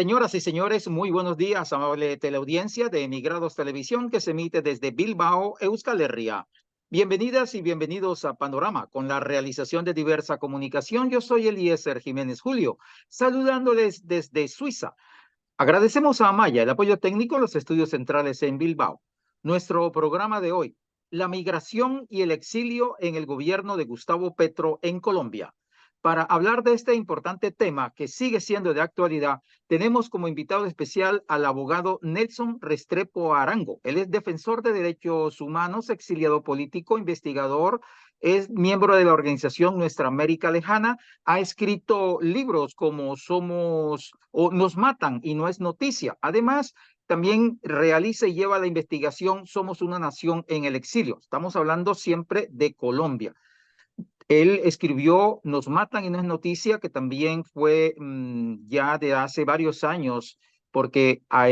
Señoras y señores, muy buenos días, amable teleaudiencia de Emigrados Televisión que se emite desde Bilbao, Euskal Herria. Bienvenidas y bienvenidos a Panorama con la realización de Diversa Comunicación. Yo soy Eliezer Jiménez Julio, saludándoles desde Suiza. Agradecemos a Amaya el apoyo técnico en los estudios centrales en Bilbao. Nuestro programa de hoy, la migración y el exilio en el gobierno de Gustavo Petro en Colombia. Para hablar de este importante tema que sigue siendo de actualidad, tenemos como invitado especial al abogado Nelson Restrepo Arango. Él es defensor de derechos humanos, exiliado político, investigador, es miembro de la organización Nuestra América Lejana, ha escrito libros como Somos o Nos Matan y No es Noticia. Además, también realiza y lleva la investigación Somos una Nación en el Exilio. Estamos hablando siempre de Colombia. Él escribió Nos Matan y No es Noticia, que también fue ya de hace varios años, porque a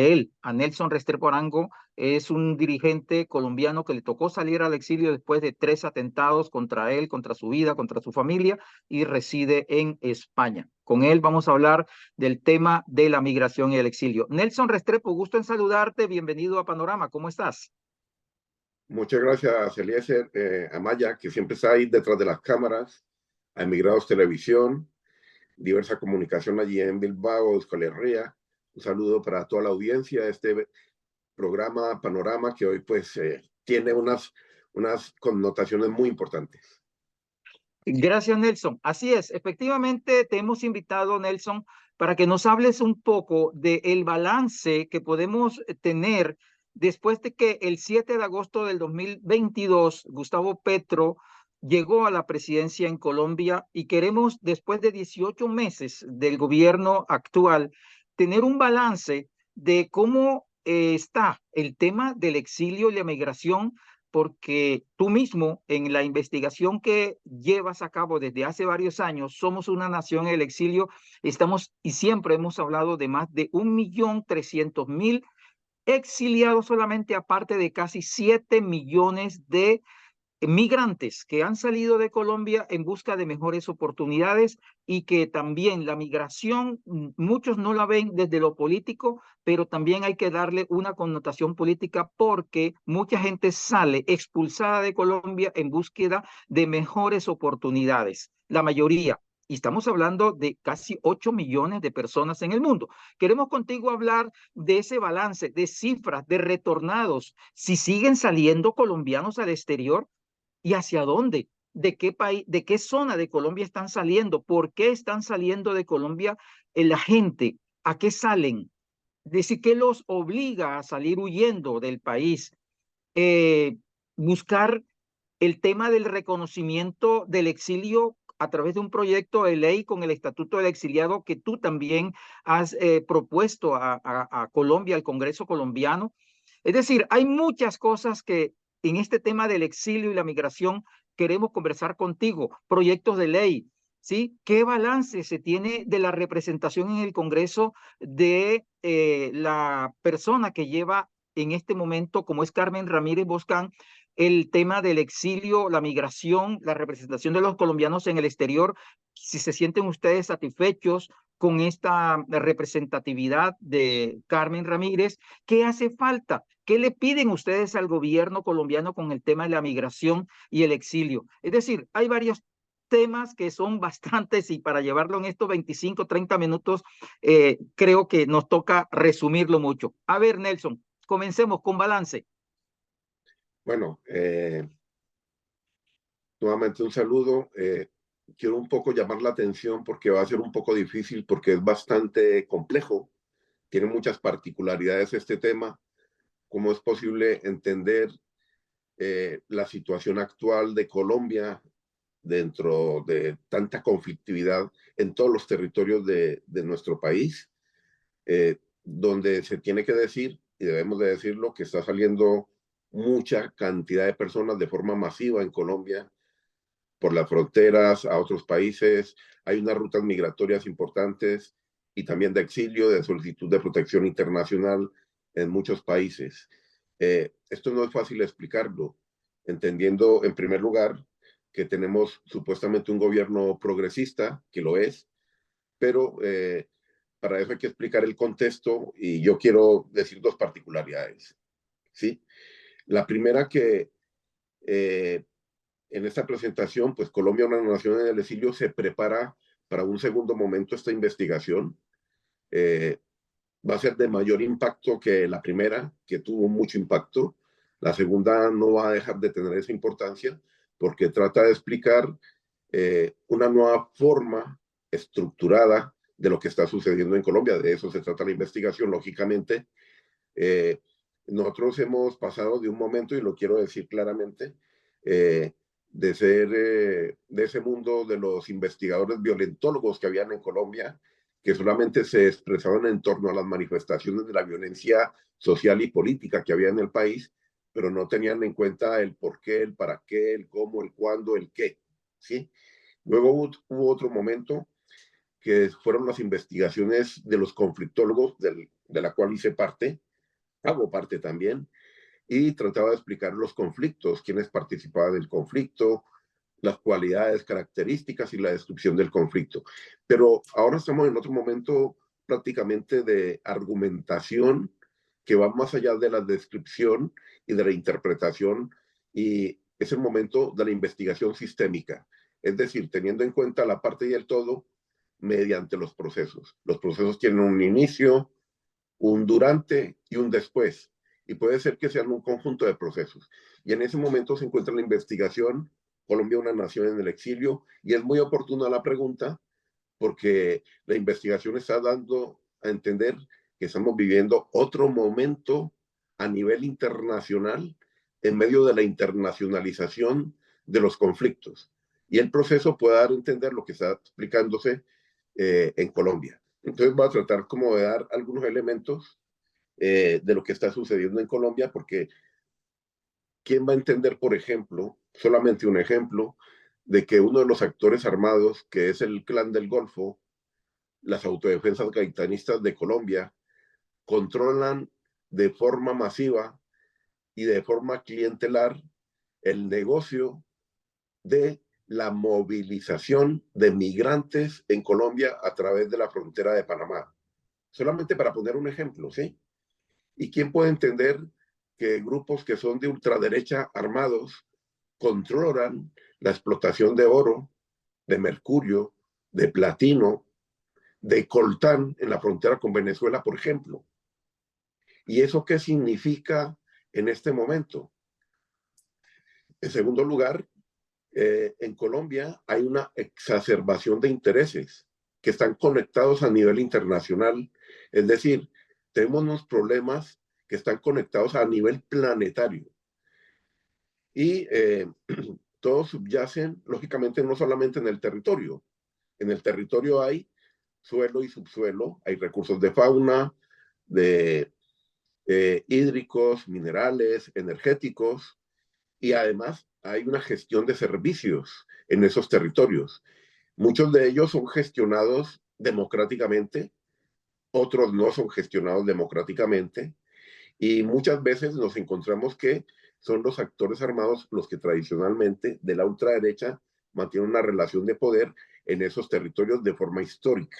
Nelson Restrepo Arango, es un dirigente colombiano que le tocó salir al exilio después de 3 atentados contra él, contra su vida, contra su familia, y reside en España. Con él vamos a hablar del tema de la migración y el exilio. Nelson Restrepo, gusto en saludarte. Bienvenido a Panorama. ¿Cómo estás? Muchas gracias, Eliezer, Amaya, que siempre está ahí detrás de las cámaras, a Emigrados Televisión, Diversa Comunicación allí en Bilbao, Euskal Herria. Un saludo para toda la audiencia de este programa Panorama, que hoy pues tiene unas connotaciones muy importantes. Gracias, Nelson. Así es, efectivamente te hemos invitado, Nelson, para que nos hables un poco del balance que podemos tener después de que el 7 de agosto del 2022 Gustavo Petro llegó a la presidencia en Colombia y queremos, después de 18 meses del gobierno actual, tener un balance de cómo está el tema del exilio y la migración, porque tú mismo en la investigación que llevas a cabo desde hace varios años, Somos una Nación en el Exilio, estamos y siempre hemos hablado de más de 1.300.000 exiliados solamente, aparte de casi 7 millones de migrantes que han salido de Colombia en busca de mejores oportunidades, y que también la migración, muchos no la ven desde lo político, pero también hay que darle una connotación política, porque mucha gente sale expulsada de Colombia en búsqueda de mejores oportunidades. La mayoría. Y estamos hablando de casi 8 millones de personas en el mundo. Queremos contigo hablar de ese balance, de cifras, de retornados, si siguen saliendo colombianos al exterior y hacia dónde, de qué país, de qué zona de Colombia están saliendo, por qué están saliendo de Colombia la gente, a qué salen, es decir, qué los obliga a salir huyendo del país. Eh, Buscar el tema del reconocimiento del exilio a través de un proyecto de ley con el Estatuto del Exiliado que tú también has propuesto a Colombia, al Congreso colombiano. Es decir, hay muchas cosas que en este tema del exilio y la migración queremos conversar contigo. Proyectos de ley, ¿sí? ¿Qué balance se tiene de la representación en el Congreso de la persona que lleva en este momento, como es Carmen Ramírez Boscán, el tema del exilio, la migración, la representación de los colombianos en el exterior? Si se sienten ustedes satisfechos con esta representatividad de Carmen Ramírez, ¿qué hace falta? ¿Qué le piden ustedes al gobierno colombiano con el tema de la migración y el exilio? Es decir, hay varios temas que son bastantes, y para llevarlo en estos 25, 30 minutos, creo que nos toca resumirlo mucho. A ver, Nelson, comencemos con balance. Bueno, nuevamente un saludo. Quiero un poco llamar la atención porque va a ser un poco difícil, porque es bastante complejo, tiene muchas particularidades este tema. ¿Cómo es posible entender la situación actual de Colombia dentro de tanta conflictividad en todos los territorios de nuestro país, donde se tiene que decir, y debemos de decirlo, que está saliendo mucha cantidad de personas de forma masiva en Colombia por las fronteras a otros países? Hay unas rutas migratorias importantes y también de exilio, de solicitud de protección internacional en muchos países. Esto no es fácil explicarlo, entendiendo en primer lugar que tenemos supuestamente un gobierno progresista, que lo es, pero para eso hay que explicar el contexto y yo quiero decir dos particularidades, ¿sí? La primera que en esta presentación, pues Colombia, una nación en el exilio, se prepara para un segundo momento esta investigación. Va a ser de mayor impacto que la primera, que tuvo mucho impacto. La segunda no va a dejar de tener esa importancia porque trata de explicar una nueva forma estructurada de lo que está sucediendo en Colombia. De eso se trata la investigación, lógicamente. Eh, Nosotros hemos pasado de un momento, y lo quiero decir claramente, de ser de ese mundo de los investigadores violentólogos que habían en Colombia, que solamente se expresaban en torno a las manifestaciones de la violencia social y política que había en el país, pero no tenían en cuenta el por qué, el para qué, el cómo, el cuándo, el qué, ¿sí? Luego hubo otro momento que fueron las investigaciones de los conflictólogos, de la cual hice parte, hago parte también, y trataba de explicar los conflictos, quiénes participaban del conflicto, las cualidades, características y la descripción del conflicto. Pero ahora estamos en otro momento prácticamente de argumentación que va más allá de la descripción y de la interpretación, y es el momento de la investigación sistémica, es decir, teniendo en cuenta la parte y el todo mediante los procesos. Los procesos tienen un inicio, un durante y un después. Y puede ser que sean un conjunto de procesos. Y en ese momento se encuentra la investigación, Colombia, una nación en el exilio, y es muy oportuna la pregunta porque la investigación está dando a entender que estamos viviendo otro momento a nivel internacional en medio de la internacionalización de los conflictos. Y el proceso puede dar a entender lo que está explicándose en Colombia. Entonces voy a tratar como de dar algunos elementos de lo que está sucediendo en Colombia, porque ¿quién va a entender, por ejemplo, solamente un ejemplo, de que uno de los actores armados, que es el Clan del Golfo, las autodefensas gaitanistas de Colombia, controlan de forma masiva y de forma clientelar el negocio de la movilización de migrantes en Colombia a través de la frontera de Panamá? Solamente para poner un ejemplo, ¿sí? ¿Y quién puede entender que grupos que son de ultraderecha armados controlan la explotación de oro, de mercurio, de platino, de coltán en la frontera con Venezuela, por ejemplo? ¿Y eso qué significa en este momento? En segundo lugar, en Colombia hay una exacerbación de intereses que están conectados a nivel internacional. Es decir, tenemos unos problemas que están conectados a nivel planetario. Y todos subyacen, lógicamente, no solamente en el territorio. En el territorio hay suelo y subsuelo, hay recursos de fauna, de hídricos, minerales, energéticos, y además hay una gestión de servicios en esos territorios. Muchos de ellos son gestionados democráticamente, otros no son gestionados democráticamente, y muchas veces nos encontramos que son los actores armados los que tradicionalmente de la ultraderecha mantienen una relación de poder en esos territorios de forma histórica.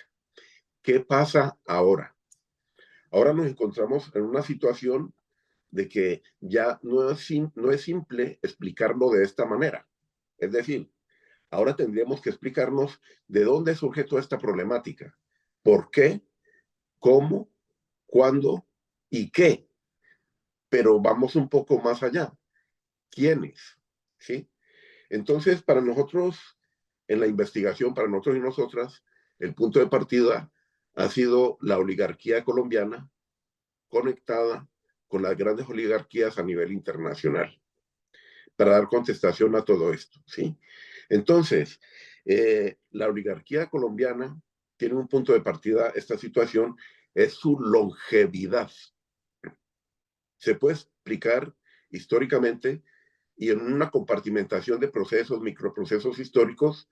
¿Qué pasa ahora? Ahora nos encontramos en una situación de que ya no es simple explicarlo de esta manera. Es decir, ahora tendríamos que explicarnos de dónde surge toda esta problemática, por qué, cómo, cuándo y qué. Pero vamos un poco más allá. ¿Quiénes? ¿Sí? Entonces, para nosotros, en la investigación, para nosotros y nosotras, el punto de partida ha sido la oligarquía colombiana conectada con las grandes oligarquías a nivel internacional, para dar contestación a todo esto, ¿sí? Entonces, la oligarquía colombiana tiene un punto de partida, esta situación, es su longevidad. Se puede explicar históricamente y en una compartimentación de procesos, microprocesos históricos,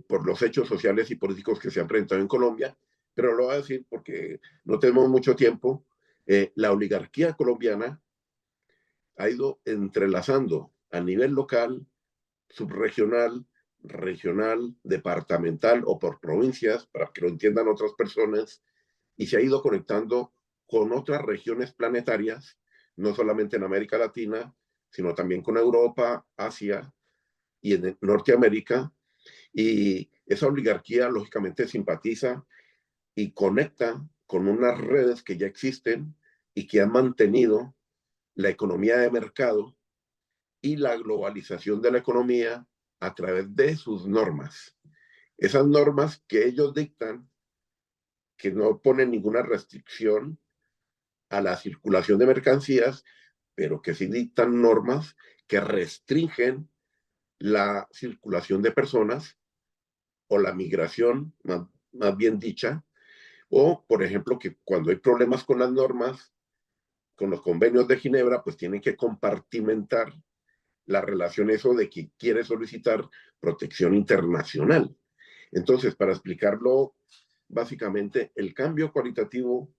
por los hechos sociales y políticos que se han presentado en Colombia, pero lo voy a decir porque no tenemos mucho tiempo. La oligarquía colombiana ha ido entrelazando a nivel local, subregional, regional, departamental o por provincias, para que lo entiendan otras personas, y se ha ido conectando con otras regiones planetarias, no solamente en América Latina, sino también con Europa, Asia y en Norteamérica. Y esa oligarquía, lógicamente, simpatiza y conecta con unas redes que ya existen y que han mantenido la economía de mercado y la globalización de la economía a través de sus normas. Esas normas que ellos dictan, que no ponen ninguna restricción a la circulación de mercancías, pero que sí dictan normas que restringen la circulación de personas o la migración, más bien dicha, o, por ejemplo, que cuando hay problemas con las normas, con los convenios de Ginebra, pues tienen que compartimentar la relación eso de que quiere solicitar protección internacional. Entonces, para explicarlo, básicamente, el cambio cualitativo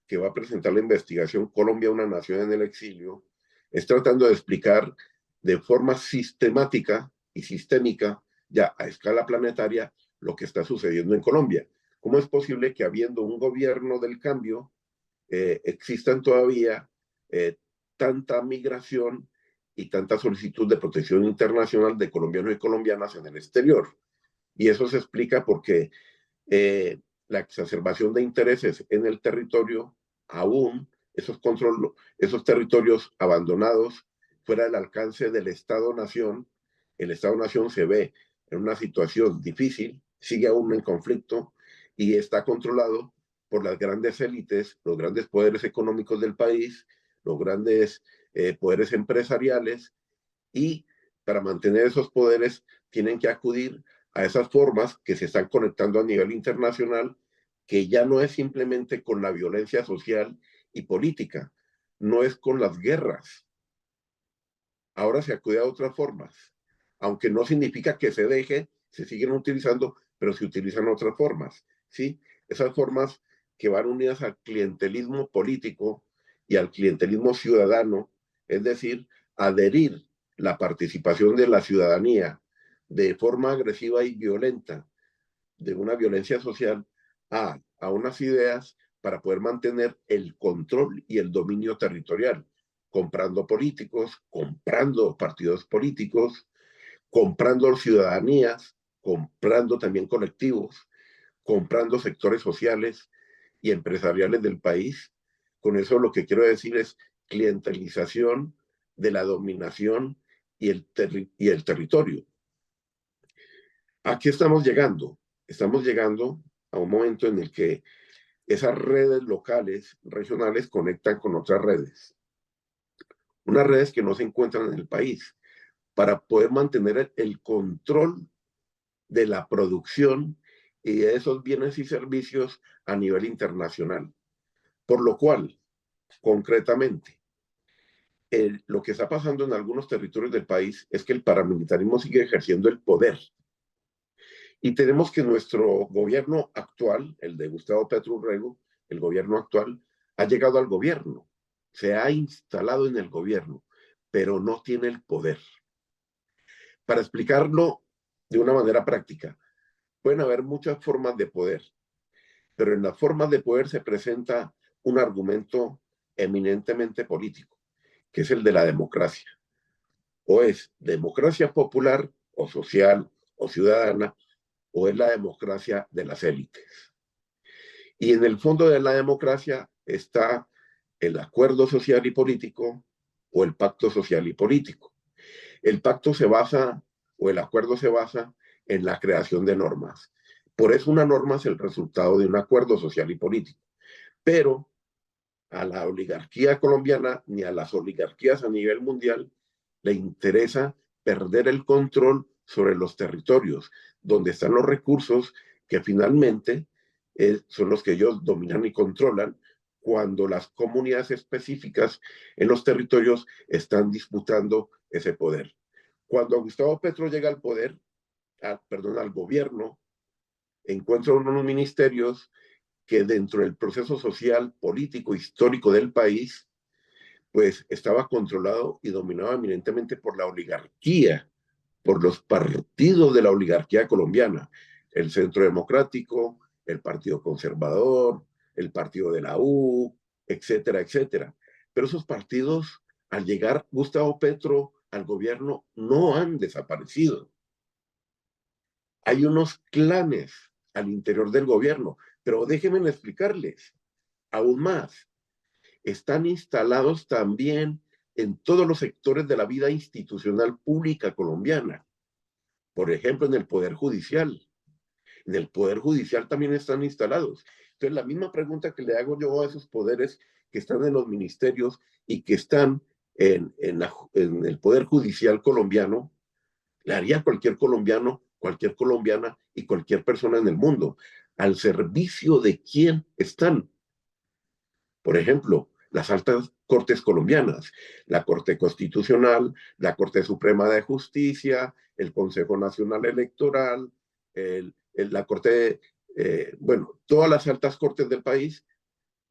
que va a presentar la investigación Colombia, una nación en el exilio, es tratando de explicar de forma sistemática y sistémica, ya a escala planetaria, lo que está sucediendo en Colombia. ¿Cómo es posible que habiendo un gobierno del cambio, existan todavía tanta migración y tanta solicitud de protección internacional de colombianos y colombianas en el exterior? Y eso se explica porque la exacerbación de intereses en el territorio, aún esos territorios abandonados fuera del alcance del Estado-Nación, el Estado-Nación se ve en una situación difícil, sigue aún en conflicto y está controlado por las grandes élites, los grandes poderes económicos del país, los grandes poderes empresariales, y para mantener esos poderes tienen que acudir a esas formas que se están conectando a nivel internacional, que ya no es simplemente con la violencia social y política, no es con las guerras. Ahora se acude a otras formas, aunque no significa que se deje, se siguen utilizando, pero se utilizan otras formas, ¿sí? Esas formas que van unidas al clientelismo político y al clientelismo ciudadano, es decir, adherir la participación de la ciudadanía de forma agresiva y violenta, de una violencia social, a unas ideas para poder mantener el control y el dominio territorial, comprando políticos, comprando partidos políticos, comprando ciudadanías, comprando también colectivos, comprando sectores sociales y empresariales del país. Con eso lo que quiero decir es clientelización de la dominación y el territorio. ¿A qué estamos llegando? Estamos llegando a un momento en el que esas redes locales, regionales, conectan con otras redes. Unas redes que no se encuentran en el país, para poder mantener el control de la producción y de esos bienes y servicios a nivel internacional. Por lo cual, concretamente, lo que está pasando en algunos territorios del país es que el paramilitarismo sigue ejerciendo el poder. Y tenemos que nuestro gobierno actual, el de Gustavo Petro Urrego, el gobierno actual, ha llegado al gobierno, se ha instalado en el gobierno, pero no tiene el poder. Para explicarlo de una manera práctica, pueden haber muchas formas de poder, pero en las formas de poder se presenta un argumento eminentemente político, que es el de la democracia. O es democracia popular o social o ciudadana, o es la democracia de las élites. Y en el fondo de la democracia está el acuerdo social y político o el pacto social y político. El pacto se basa o el acuerdo se basa en la creación de normas. Por eso una norma es el resultado de un acuerdo social y político. Pero a la oligarquía colombiana ni a las oligarquías a nivel mundial le interesa perder el control sobre los territorios, donde están los recursos que finalmente son los que ellos dominan y controlan, cuando las comunidades específicas en los territorios están disputando ese poder. Cuando Gustavo Petro llega al poder, al gobierno, encuentra unos ministerios que dentro del proceso social, político, histórico del país, pues estaba controlado y dominado eminentemente por la oligarquía por los partidos de la oligarquía colombiana, el Centro Democrático, el Partido Conservador, el Partido de la U, etcétera, etcétera. Pero esos partidos, al llegar Gustavo Petro al gobierno, no han desaparecido. Hay unos clanes al interior del gobierno, pero déjenme explicarles aún más. Están instalados también en todos los sectores de la vida institucional pública colombiana. Por ejemplo, en el Poder Judicial. En el Poder Judicial también están instalados. Entonces, la misma pregunta que le hago yo a esos poderes que están en los ministerios y que están en el Poder Judicial colombiano, le haría a cualquier colombiano, cualquier colombiana y cualquier persona en el mundo. ¿Al servicio de quién están? Por ejemplo, las altas cortes colombianas, la Corte Constitucional, la Corte Suprema de Justicia, el Consejo Nacional Electoral, la Corte, bueno, todas las altas cortes del país,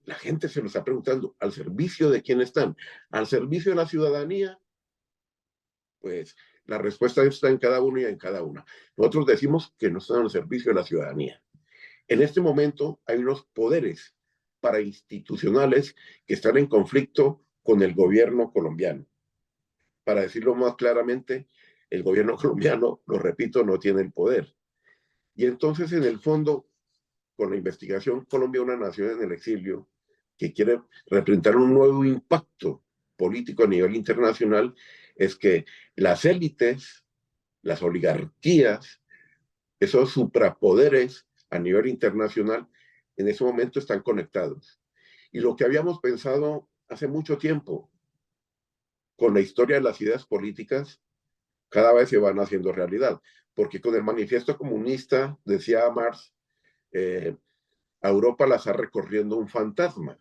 la gente se lo está preguntando, ¿al servicio de quién están? ¿Al servicio de la ciudadanía? Pues la respuesta está en cada uno y en cada una. Nosotros decimos que no están al servicio de la ciudadanía. En este momento hay unos poderes parainstitucionales que están en conflicto con el gobierno colombiano. Para decirlo más claramente, el gobierno colombiano, lo repito, no tiene el poder. Y entonces, en el fondo, con la investigación Colombia, una nación en el exilio, que quiere representar un nuevo impacto político a nivel internacional, es que las élites, las oligarquías, esos suprapoderes a nivel internacional, en ese momento están conectados. Y lo que habíamos pensado hace mucho tiempo con la historia de las ideas políticas, cada vez se van haciendo realidad. Porque con el manifiesto comunista, decía Marx, a Europa la está recorriendo un fantasma.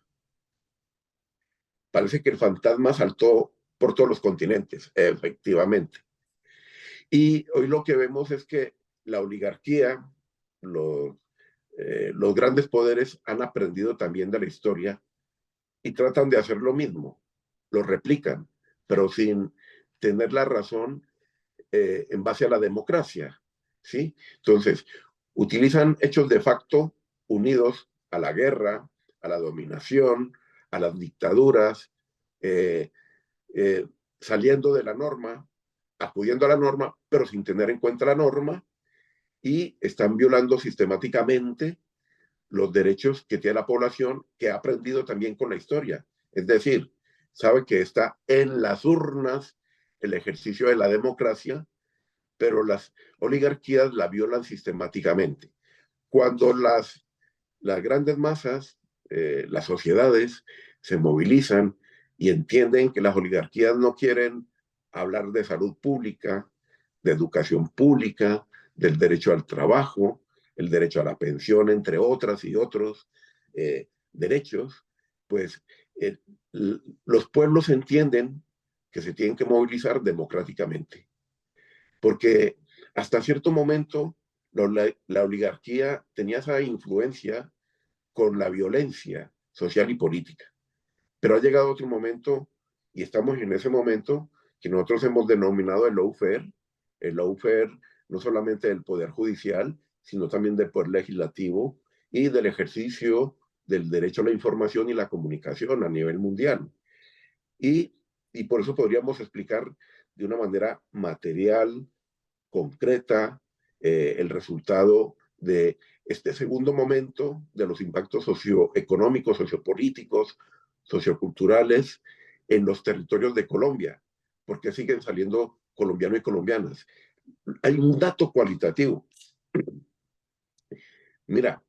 Parece que el fantasma saltó por todos los continentes, efectivamente. Y hoy lo que vemos es que la oligarquía, los grandes poderes han aprendido también de la historia y tratan de hacer lo mismo, lo replican, pero sin tener la razón en base a la democracia, ¿sí? Entonces, utilizan hechos de facto unidos a la guerra, a la dominación, a las dictaduras, eh, eh, saliendo de la norma, acudiendo a la norma, pero sin tener en cuenta la norma, y están violando sistemáticamente los derechos que tiene la población, que ha aprendido también con la historia. Es decir, sabe que está en las urnas el ejercicio de la democracia, pero las oligarquías la violan sistemáticamente. Cuando las grandes masas, las sociedades, se movilizan y entienden que las oligarquías no quieren hablar de salud pública, de educación pública, del derecho al trabajo, el derecho a la pensión, entre otras y otros derechos, pues los pueblos entienden que se tienen que movilizar democráticamente. Porque hasta cierto momento la oligarquía tenía esa influencia con la violencia social y política. Pero ha llegado otro momento, y estamos en ese momento, que nosotros hemos denominado el lawfare no solamente del Poder Judicial, sino también del Poder Legislativo y del ejercicio del derecho a la información y la comunicación a nivel mundial. Y, y por eso podríamos explicar de una manera material, concreta, el resultado de este segundo momento de los impactos socioeconómicos, sociopolíticos, socioculturales en los territorios de Colombia, porque siguen saliendo colombianos y colombianas. Hay un dato cualitativo. Mira,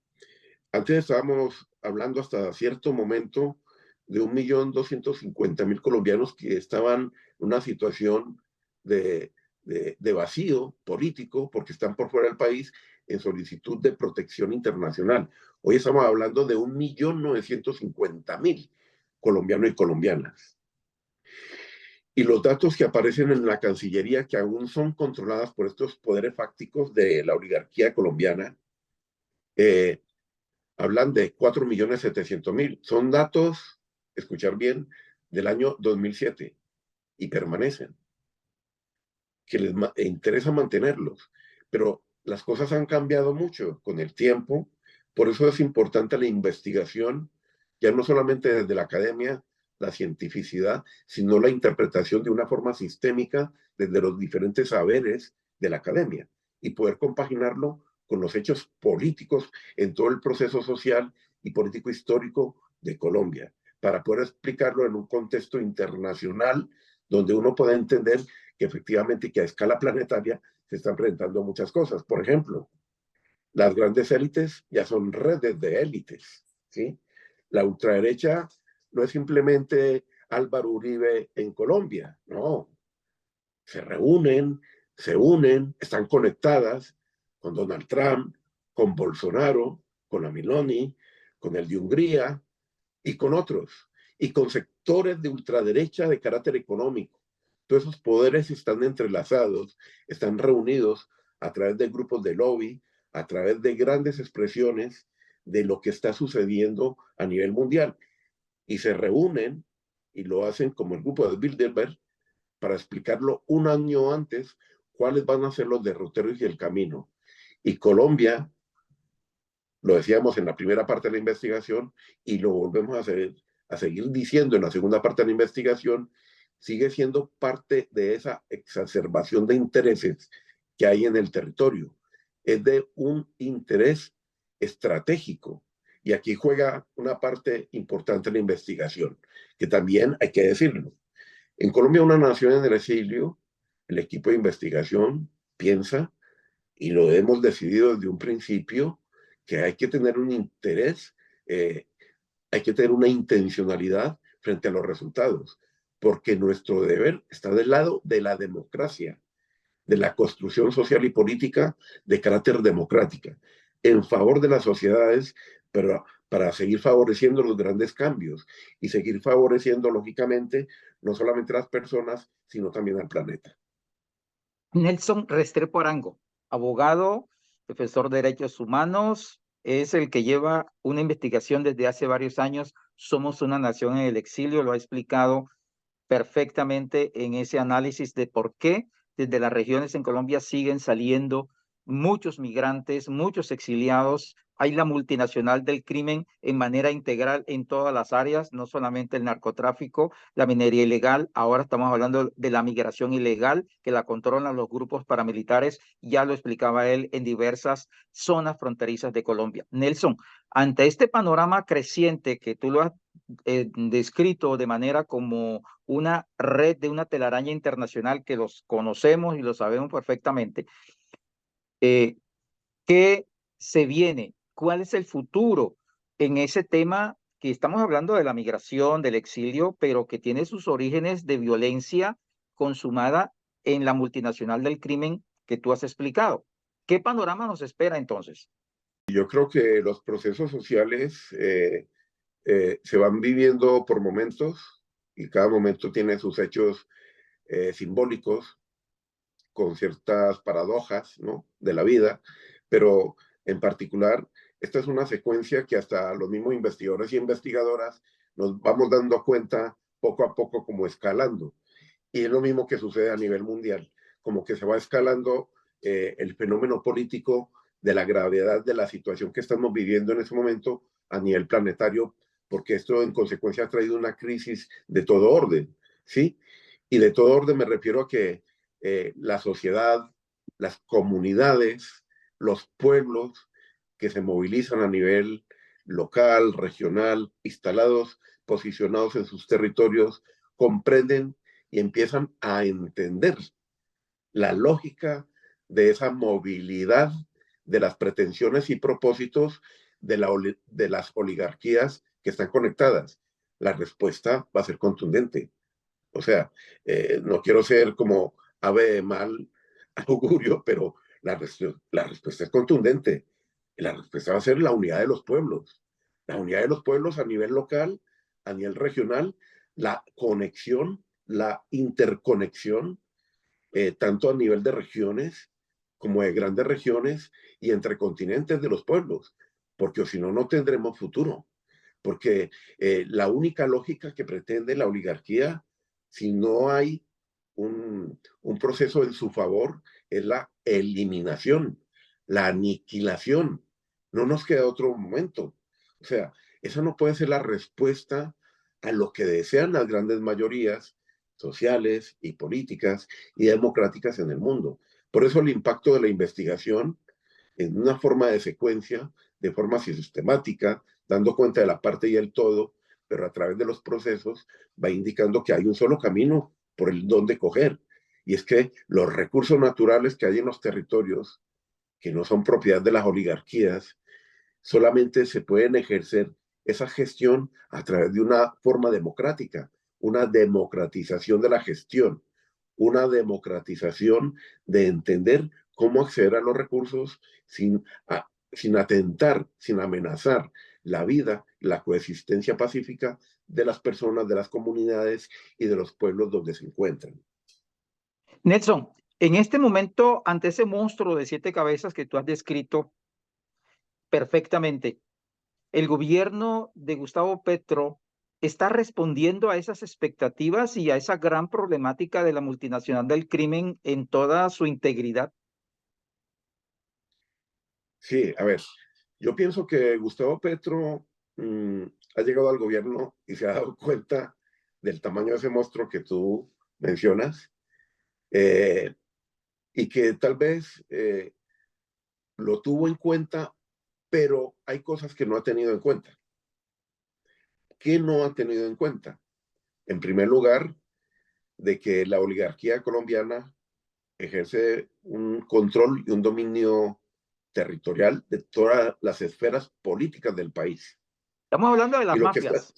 antes estábamos hablando hasta cierto momento de 1.250.000 colombianos que estaban en una situación de vacío político porque están por fuera del país en solicitud de protección internacional. Hoy estamos hablando de 1.950.000 colombianos y colombianas. Y los datos que aparecen en la Cancillería, que aún son controladas por estos poderes fácticos de la oligarquía colombiana, eh, hablan de 4.700.000. Son datos, escuchar bien, del año 2007 y permanecen. que les interesa mantenerlos. Pero las cosas han cambiado mucho con el tiempo, por eso es importante la investigación, ya no solamente desde la academia, la cientificidad, sino la interpretación de una forma sistémica desde los diferentes saberes de la academia y poder compaginarlo con los hechos políticos en todo el proceso social y político histórico de Colombia, para poder explicarlo en un contexto internacional donde uno pueda entender que efectivamente que a escala planetaria se están presentando muchas cosas. Por ejemplo, las grandes élites ya son redes de élites, ¿sí? La ultraderecha no es simplemente Álvaro Uribe en Colombia, no. Se reúnen, se unen, están conectadas con Donald Trump, con Bolsonaro, con Amiloni, con el de Hungría y con otros, y con sectores de ultraderecha de carácter económico. Todos esos poderes están entrelazados, están reunidos a través de grupos de lobby, a través de grandes expresiones de lo que está sucediendo a nivel mundial. Y se reúnen y lo hacen como el grupo de Bilderberg para explicarlo un año antes cuáles van a ser los derroteros y el camino. Y Colombia, lo decíamos en la primera parte de la investigación y lo volvemos a seguir diciendo en la segunda parte de la investigación, sigue siendo parte de esa exacerbación de intereses que hay en el territorio. Es de un interés estratégico. Y aquí juega una parte importante de la investigación, que también hay que decirlo. En Colombia, una nación en el exilio, el equipo de investigación piensa, y lo hemos decidido desde un principio, que hay que tener un interés, hay que tener una intencionalidad frente a los resultados, porque nuestro deber está del lado de la democracia, de la construcción social y política de carácter democrática, en favor de las sociedades, pero para seguir favoreciendo los grandes cambios y seguir favoreciendo, lógicamente, no solamente a las personas, sino también al planeta. Nelson Restrepo Arango, abogado, profesor de Derechos Humanos, es el que lleva una investigación desde hace varios años. Somos una nación en el exilio, lo ha explicado perfectamente en ese análisis de por qué desde las regiones en Colombia siguen saliendo muchos migrantes, muchos exiliados. Hay la multinacional del crimen en manera integral en todas las áreas, no solamente el narcotráfico, la minería ilegal. Ahora estamos hablando de la migración ilegal que la controlan los grupos paramilitares. Ya lo explicaba él en diversas zonas fronterizas de Colombia. Nelson, ante este panorama creciente que tú lo has descrito de manera como una red de una telaraña internacional que los conocemos y lo sabemos perfectamente, eh, ¿qué se viene? ¿Cuál es el futuro en ese tema que estamos hablando de la migración, del exilio, pero que tiene sus orígenes de violencia consumada en la multinacional del crimen que tú has explicado? ¿Qué panorama nos espera entonces? Yo creo que los procesos sociales se van viviendo por momentos y cada momento tiene sus hechos simbólicos con ciertas paradojas, ¿no?, de la vida, pero en particular esta es una secuencia que hasta los mismos investigadores y investigadoras nos vamos dando cuenta poco a poco como escalando. Y es lo mismo que sucede a nivel mundial, como que se va escalando el fenómeno político de la gravedad de la situación que estamos viviendo en ese momento a nivel planetario, porque esto en consecuencia ha traído una crisis de todo orden, ¿sí? Y de todo orden me refiero a que la sociedad, las comunidades, los pueblos que se movilizan a nivel local, regional, instalados, posicionados en sus territorios, comprenden y empiezan a entender la lógica de esa movilidad de las pretensiones y propósitos de las oligarquías que están conectadas. La respuesta va a ser contundente. O sea, no quiero ser como ave de mal augurio, pero la respuesta es contundente. La respuesta va a ser la unidad de los pueblos. La unidad de los pueblos a nivel local, a nivel regional, la conexión, la interconexión, tanto a nivel de regiones como de grandes regiones y entre continentes de los pueblos, porque si no, no tendremos futuro. Porque la única lógica que pretende la oligarquía, si no hay un proceso en su favor, es la eliminación, la aniquilación. No nos queda otro momento. O sea, esa no puede ser la respuesta a lo que desean las grandes mayorías sociales y políticas y democráticas en el mundo. Por eso el impacto de la investigación en una forma de secuencia, de forma sistemática, dando cuenta de la parte y el todo, pero a través de los procesos va indicando que hay un solo camino por el donde coger. Y es que los recursos naturales que hay en los territorios, que no son propiedad de las oligarquías, solamente se pueden ejercer esa gestión a través de una forma democrática, una democratización de la gestión, una democratización de entender cómo acceder a los recursos sin atentar, sin amenazar la vida, la coexistencia pacífica de las personas, de las comunidades y de los pueblos donde se encuentran. Nelson, en este momento, ante ese monstruo de 7 cabezas que tú has descrito perfectamente, el gobierno de Gustavo Petro está respondiendo a esas expectativas y a esa gran problemática de la multinacional del crimen en toda su integridad. Sí, a ver, yo pienso que Gustavo Petro ha llegado al gobierno y se ha dado cuenta del tamaño de ese monstruo que tú mencionas, eh, y que tal vez lo tuvo en cuenta, pero hay cosas que no ha tenido en cuenta. ¿Qué no ha tenido en cuenta? En primer lugar, de que la oligarquía colombiana ejerce un control y un dominio territorial de todas las esferas políticas del país. Estamos hablando de Y las lo que está, mafias.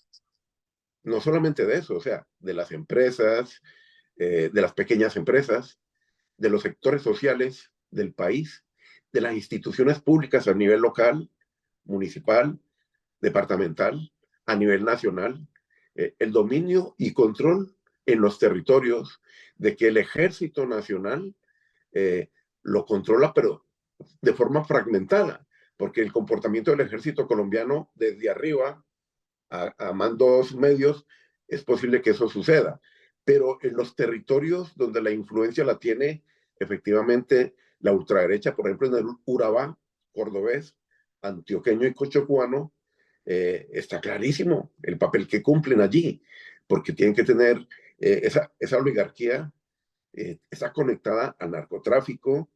no solamente de eso, o sea, de las empresas, de las pequeñas empresas, de los sectores sociales del país, de las instituciones públicas a nivel local, municipal, departamental, a nivel nacional, el dominio y control en los territorios de que el ejército nacional lo controla, pero de forma fragmentada, porque el comportamiento del ejército colombiano desde arriba a mandos medios es posible que eso suceda, pero en los territorios donde la influencia la tiene efectivamente la ultraderecha, por ejemplo en el Urabá cordobés, antioqueño y cochocuano, está clarísimo el papel que cumplen allí, porque tienen que tener esa oligarquía, está conectada al narcotráfico,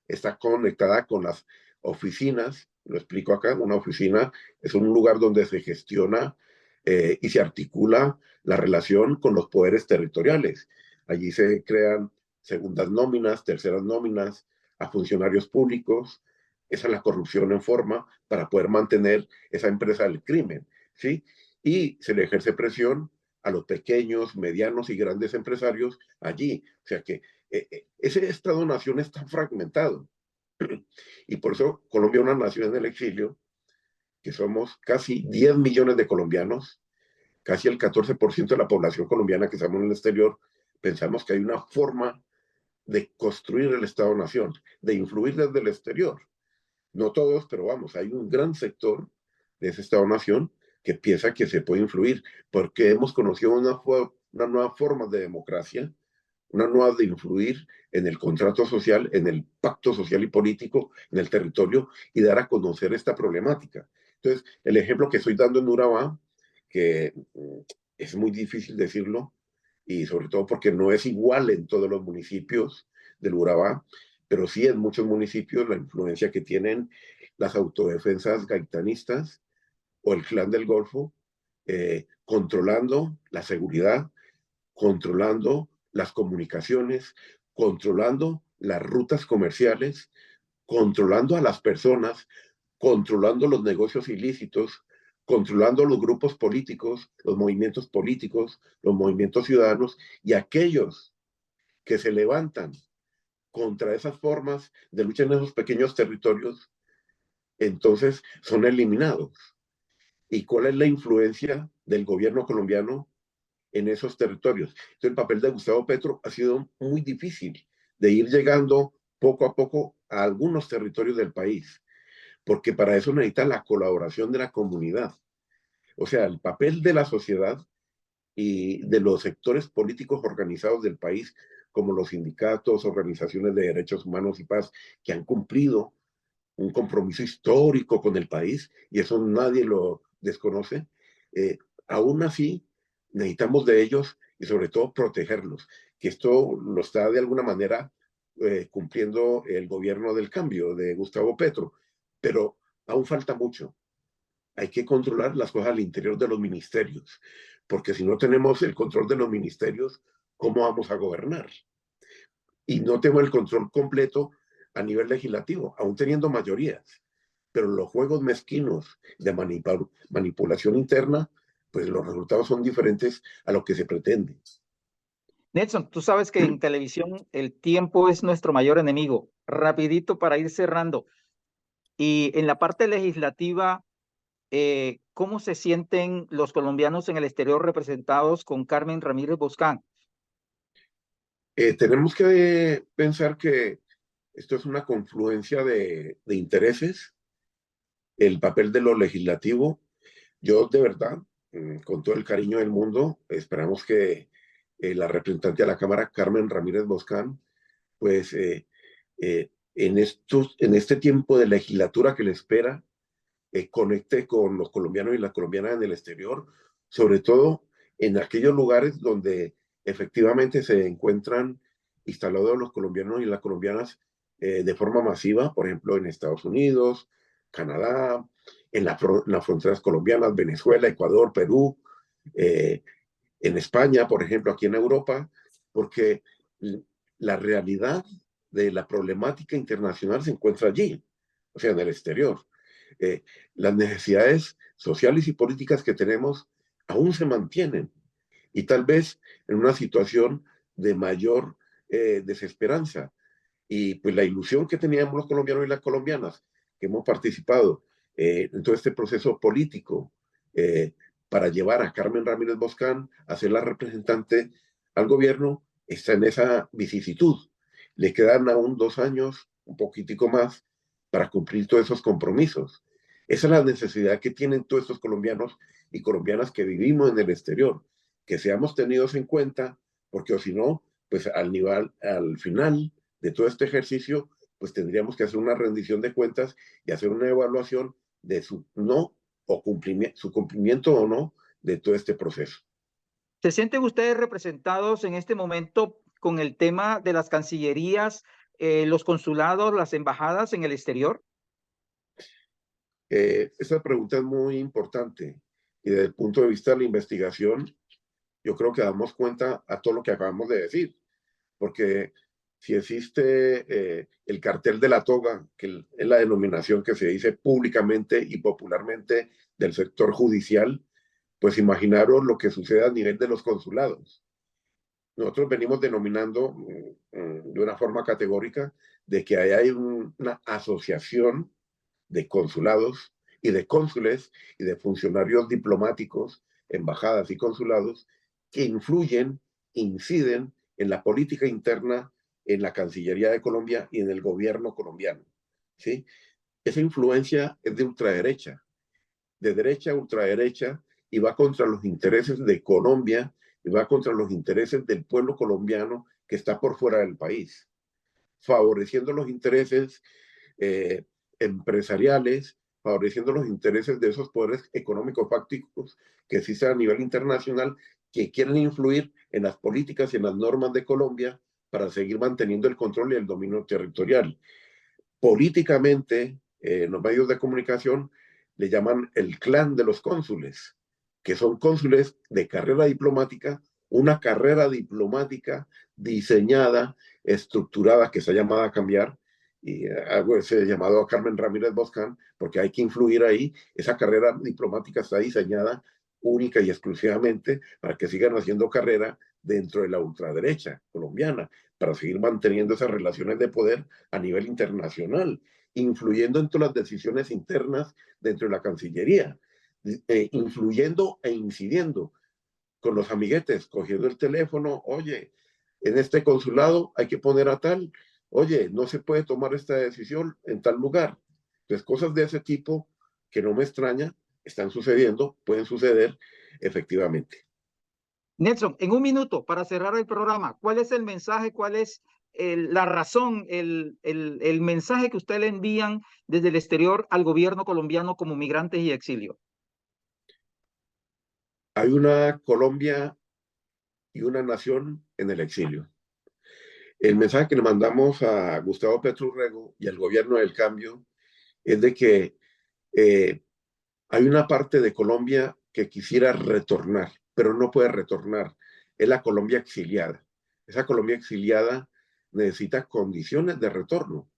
está conectada con las oficinas. Lo explico acá: una oficina es un lugar donde se gestiona y se articula la relación con los poderes territoriales. Allí se crean segundas nóminas, terceras nóminas a funcionarios públicos. Esa es la corrupción en forma para poder mantener esa empresa del crimen, ¿sí? Y se le ejerce presión a los pequeños, medianos y grandes empresarios allí. O sea que ese Estado-nación está fragmentado. Y por eso Colombia es una nación en el exilio, que somos casi 10 millones de colombianos, casi el 14% de la población colombiana que estamos en el exterior. Pensamos que hay una forma de construir el Estado-nación, de influir desde el exterior. No todos, pero vamos, hay un gran sector de ese Estado-nación que piensa que se puede influir, porque hemos conocido una nueva forma de democracia, una nueva de influir en el contrato social, en el pacto social y político, en el territorio, y dar a conocer esta problemática. Entonces, el ejemplo que estoy dando en Urabá, que es muy difícil decirlo, y sobre todo porque no es igual en todos los municipios del Urabá, pero sí en muchos municipios la influencia que tienen las autodefensas gaitanistas o el clan del Golfo, controlando la seguridad, controlando las comunicaciones, controlando las rutas comerciales, controlando a las personas, controlando los negocios ilícitos, controlando los grupos políticos, los movimientos ciudadanos y aquellos que se levantan contra esas formas de lucha en esos pequeños territorios, entonces son eliminados. ¿Y cuál es la influencia del gobierno colombiano en esos territorios? Entonces, el papel de Gustavo Petro ha sido muy difícil, de ir llegando poco a poco a algunos territorios del país, porque para eso necesita la colaboración de la comunidad. O sea, el papel de la sociedad y de los sectores políticos organizados del país como los sindicatos, organizaciones de derechos humanos y paz, que han cumplido un compromiso histórico con el país, y eso nadie lo desconoce. Aún así, necesitamos de ellos y sobre todo protegerlos, que esto lo está de alguna manera cumpliendo el gobierno del cambio de Gustavo Petro, pero aún falta mucho. Hay que controlar las cosas al interior de los ministerios, porque si no tenemos el control de los ministerios, ¿cómo vamos a gobernar? Y no tenemos el control completo a nivel legislativo, aún teniendo mayorías. Pero los juegos mezquinos de manipulación interna, pues los resultados son diferentes a lo que se pretende. Nelson, tú sabes que en televisión el tiempo es nuestro mayor enemigo. Rapidito para ir cerrando. Y en la parte legislativa, ¿cómo se sienten los colombianos en el exterior representados con Carmen Ramírez Boscán? Tenemos que pensar que esto es una confluencia de intereses, el papel de lo legislativo. Yo de verdad, con todo el cariño del mundo, esperamos que la representante de la Cámara, Carmen Ramírez Boscán, pues en este tiempo de legislatura que le espera, conecte con los colombianos y las colombianas en el exterior, sobre todo en aquellos lugares donde efectivamente se encuentran instalados los colombianos y las colombianas de forma masiva, por ejemplo, en Estados Unidos, Canadá, en las fronteras colombianas, Venezuela, Ecuador, Perú, eh, en España, por ejemplo, aquí en Europa, porque la realidad de la problemática internacional se encuentra allí, o sea, en el exterior. Eh, las necesidades sociales y políticas que tenemos aún se mantienen y tal vez en una situación de mayor desesperanza. Y pues la ilusión que teníamos los colombianos y las colombianas que hemos participado en todo este proceso político eh, para llevar a Carmen Ramírez Boscán a ser la representante al gobierno está en esa vicisitud. Le quedan aún 2 años, un poquitico más, para cumplir todos esos compromisos. Esa es la necesidad que tienen todos estos colombianos y colombianas que vivimos en el exterior, que seamos tenidos en cuenta, porque o si no, pues al final de todo este ejercicio, pues tendríamos que hacer una rendición de cuentas y hacer una evaluación de su no o su cumplimiento o no de todo este proceso. ¿Se sienten ustedes representados en este momento con el tema de las cancillerías, los consulados, las embajadas en el exterior? Esa pregunta es muy importante y desde el punto de vista de la investigación, yo creo que damos cuenta a todo lo que acabamos de decir, porque si existe el cartel de la toga, que es la denominación que se dice públicamente y popularmente del sector judicial, pues imaginaros lo que sucede a nivel de los consulados. Nosotros venimos denominando de una forma categórica de que hay una asociación de consulados y de cónsules y de funcionarios diplomáticos, embajadas y consulados que influyen, inciden en la política interna, en la Cancillería de Colombia y en el gobierno colombiano. ¿Sí? Esa influencia es de derecha a ultraderecha, y va contra los intereses de Colombia y va contra los intereses del pueblo colombiano que está por fuera del país, favoreciendo los intereses eh, empresariales, favoreciendo los intereses de esos poderes económicos fácticos que existen a nivel internacional, que quieren influir en las políticas y en las normas de Colombia para seguir manteniendo el control y el dominio territorial. Políticamente, los medios de comunicación le llaman el clan de los cónsules, que son cónsules de carrera diplomática, una carrera diplomática diseñada, estructurada, que se ha llamado a cambiar, y algo ese llamado a Carmen Ramírez Boscán, porque hay que influir ahí. Esa carrera diplomática está diseñada única y exclusivamente para que sigan haciendo carrera dentro de la ultraderecha colombiana, para seguir manteniendo esas relaciones de poder a nivel internacional, influyendo en todas las decisiones internas dentro de la Cancillería, influyendo e incidiendo con los amiguetes, cogiendo el teléfono, oye, en este consulado hay que poner a tal, oye, no se puede tomar esta decisión en tal lugar. Entonces, cosas de ese tipo que no me extraña, están sucediendo, pueden suceder efectivamente. Nelson, en un minuto para cerrar el programa, ¿cuál es el mensaje, cuál es la razón, el mensaje que usted le envían desde el exterior al gobierno colombiano como migrantes y exilio? Hay una Colombia y una nación en el exilio. El mensaje que le mandamos a Gustavo Petro Urrego y al gobierno del cambio es de que eh, hay una parte de Colombia que quisiera retornar, pero no puede retornar. Es la Colombia exiliada. Esa Colombia exiliada necesita condiciones de retorno.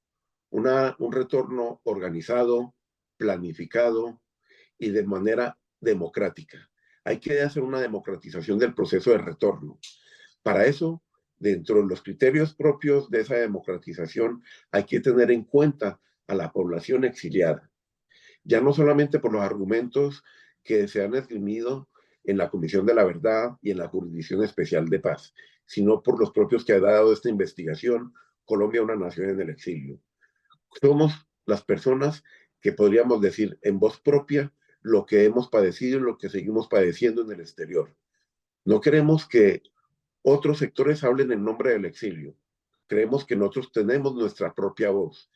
Un retorno organizado, planificado y de manera democrática. Hay que hacer una democratización del proceso de retorno. Para eso, dentro de los criterios propios de esa democratización, hay que tener en cuenta a la población exiliada, ya no solamente por los argumentos que se han esgrimido en la Comisión de la Verdad y en la Jurisdicción Especial de Paz, sino por los propios que ha dado esta investigación, Colombia, una nación en el exilio. Somos las personas que podríamos decir en voz propia lo que hemos padecido y lo que seguimos padeciendo en el exterior. No queremos que otros sectores hablen en nombre del exilio. Creemos que nosotros tenemos nuestra propia voz.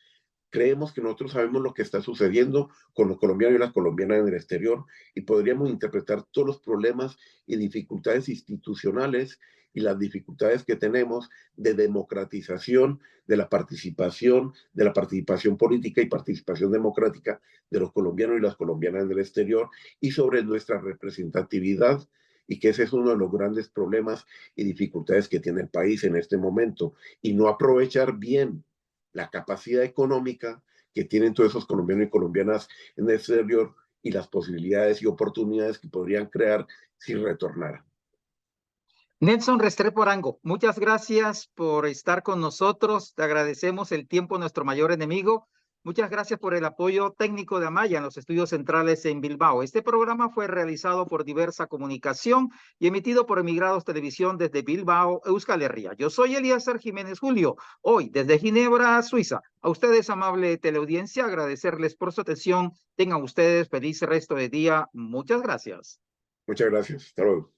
Creemos que nosotros sabemos lo que está sucediendo con los colombianos y las colombianas en el exterior y podríamos interpretar todos los problemas y dificultades institucionales y las dificultades que tenemos de democratización de la participación política y participación democrática de los colombianos y las colombianas en el exterior y sobre nuestra representatividad y que ese es uno de los grandes problemas y dificultades que tiene el país en este momento y no aprovechar bien la capacidad económica que tienen todos esos colombianos y colombianas en el exterior y las posibilidades y oportunidades que podrían crear si retornaran. Nelson Restrepo Arango, muchas gracias por estar con nosotros. Te agradecemos el tiempo, nuestro mayor enemigo. Muchas gracias por el apoyo técnico de Amaya en los estudios centrales en Bilbao. Este programa fue realizado por Diversa Comunicación y emitido por Emigrados Televisión desde Bilbao, Euskal Herria. Yo soy Eliezer Jiménez Julio, hoy desde Ginebra, Suiza. A ustedes, amable teleaudiencia, agradecerles por su atención. Tengan ustedes feliz resto de día. Muchas gracias. Muchas gracias. Hasta luego.